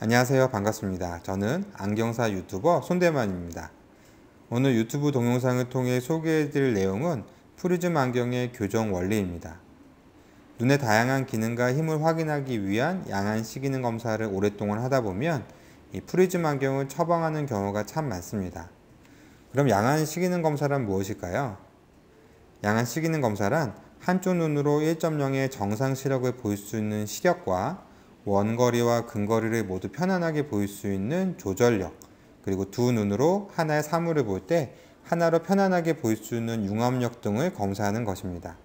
안녕하세요. 반갑습니다. 저는 안경사 유튜버 손대만입니다. 오늘 유튜브 동영상을 통해 소개해드릴 내용은 프리즘 안경의 교정 원리입니다. 눈의 다양한 기능과 힘을 확인하기 위한 양안 시기능 검사를 오랫동안 하다 보면 이 프리즘 안경을 처방하는 경우가 참 많습니다. 그럼 양안 시기능 검사란 무엇일까요? 양안 시기능 검사란 한쪽 눈으로 1.0의 정상 시력을 볼 수 있는 시력과 원거리와 근거리를 모두 편안하게 보일 수 있는 조절력, 그리고 두 눈으로 하나의 사물을 볼 때 하나로 편안하게 보일 수 있는 융합력 등을 검사하는 것입니다.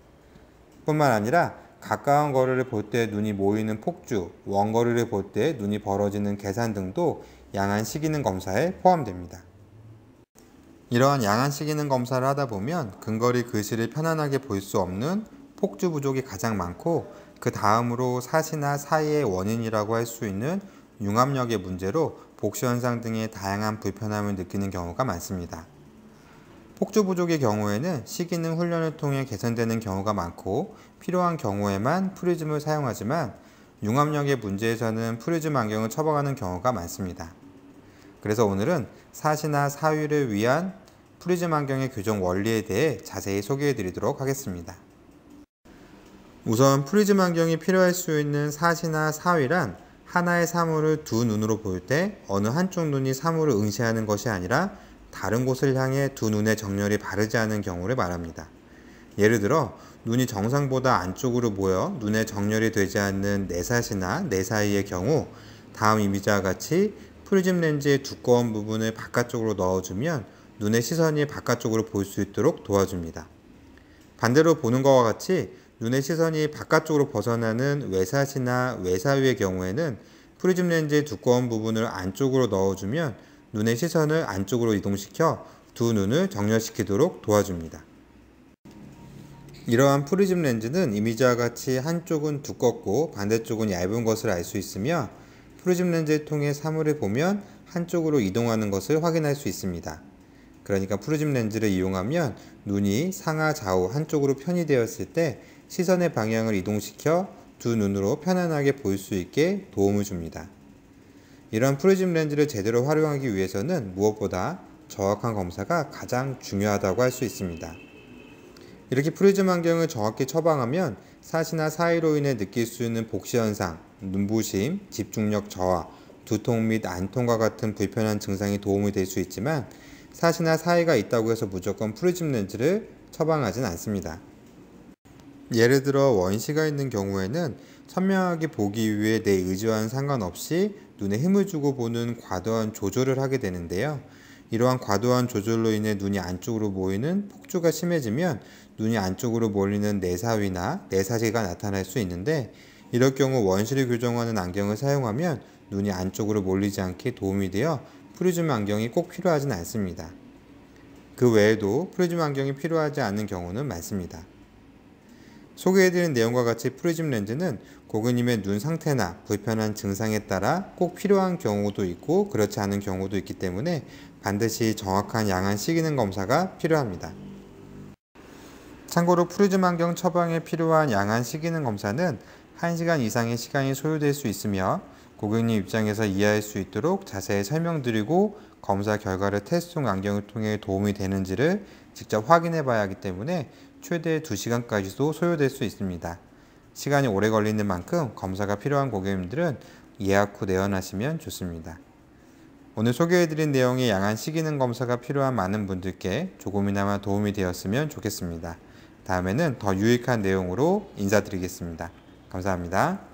뿐만 아니라 가까운 거리를 볼 때 눈이 모이는 폭주, 원거리를 볼 때 눈이 벌어지는 계산 등도 양안 시기능 검사에 포함됩니다. 이러한 양안 시기능 검사를 하다 보면 근거리 글씨를 편안하게 볼 수 없는 폭주 부족이 가장 많고, 그 다음으로 사시나 사이의 원인이라고 할 수 있는 융합력의 문제로 복시 현상 등의 다양한 불편함을 느끼는 경우가 많습니다. 폭주 부족의 경우에는 시기능 훈련을 통해 개선되는 경우가 많고, 필요한 경우에만 프리즘을 사용하지만 융합력의 문제에서는 프리즘 안경을 처방하는 경우가 많습니다. 그래서 오늘은 사시나 사위를 위한 프리즘 안경의 교정 원리에 대해 자세히 소개해 드리도록 하겠습니다. 우선 프리즘 안경이 필요할 수 있는 사시나 사위란 하나의 사물을 두 눈으로 볼 때 어느 한쪽 눈이 사물을 응시하는 것이 아니라 다른 곳을 향해 두 눈의 정렬이 바르지 않은 경우를 말합니다. 예를 들어 눈이 정상보다 안쪽으로 모여 눈의 정렬이 되지 않는 내사시나 내사이의 경우, 다음 이미지와 같이 프리즘 렌즈의 두꺼운 부분을 바깥쪽으로 넣어주면 눈의 시선이 바깥쪽으로 볼 수 있도록 도와줍니다. 반대로 보는 것과 같이 눈의 시선이 바깥쪽으로 벗어나는 외사시나 외사위의 경우에는 프리즘 렌즈의 두꺼운 부분을 안쪽으로 넣어주면 눈의 시선을 안쪽으로 이동시켜 두 눈을 정렬시키도록 도와줍니다. 이러한 프리즘 렌즈는 이미지와 같이 한쪽은 두껍고 반대쪽은 얇은 것을 알 수 있으며, 프리즘 렌즈를 통해 사물을 보면 한쪽으로 이동하는 것을 확인할 수 있습니다. 그러니까 프리즘 렌즈를 이용하면 눈이 상하 좌우 한쪽으로 편의되었을 때 시선의 방향을 이동시켜 두 눈으로 편안하게 볼 수 있게 도움을 줍니다. 이런 프리즘 렌즈를 제대로 활용하기 위해서는 무엇보다 정확한 검사가 가장 중요하다고 할 수 있습니다. 이렇게 프리즘 안경을 정확히 처방하면 사시나 사이로 인해 느낄 수 있는 복시 현상, 눈부심, 집중력 저하, 두통 및 안통과 같은 불편한 증상이 도움이 될 수 있지만, 사시나 사이가 있다고 해서 무조건 프리즘 렌즈를 처방하진 않습니다. 예를 들어 원시가 있는 경우에는 선명하게 보기 위해 내 의지와는 상관없이 눈에 힘을 주고 보는 과도한 조절을 하게 되는데요. 이러한 과도한 조절로 인해 눈이 안쪽으로 모이는 폭주가 심해지면 눈이 안쪽으로 몰리는 내사위나 내사시가 나타날 수 있는데, 이럴 경우 원시를 교정하는 안경을 사용하면 눈이 안쪽으로 몰리지 않게 도움이 되어 프리즘 안경이 꼭 필요하진 않습니다. 그 외에도 프리즘 안경이 필요하지 않은 경우는 많습니다. 소개해드린 내용과 같이 프리즘 렌즈는 고객님의 눈 상태나 불편한 증상에 따라 꼭 필요한 경우도 있고 그렇지 않은 경우도 있기 때문에 반드시 정확한 양안 시기능 검사가 필요합니다. 참고로 프리즘 안경 처방에 필요한 양안 시기능 검사는 1시간 이상의 시간이 소요될 수 있으며, 고객님 입장에서 이해할 수 있도록 자세히 설명드리고 검사 결과를 테스트용 안경을 통해 도움이 되는지를 직접 확인해 봐야 하기 때문에 최대 2시간까지도 소요될 수 있습니다. 시간이 오래 걸리는 만큼 검사가 필요한 고객님들은 예약 후 내원하시면 좋습니다. 오늘 소개해드린 내용의 양안 시기능 검사가 필요한 많은 분들께 조금이나마 도움이 되었으면 좋겠습니다. 다음에는 더 유익한 내용으로 인사드리겠습니다. 감사합니다.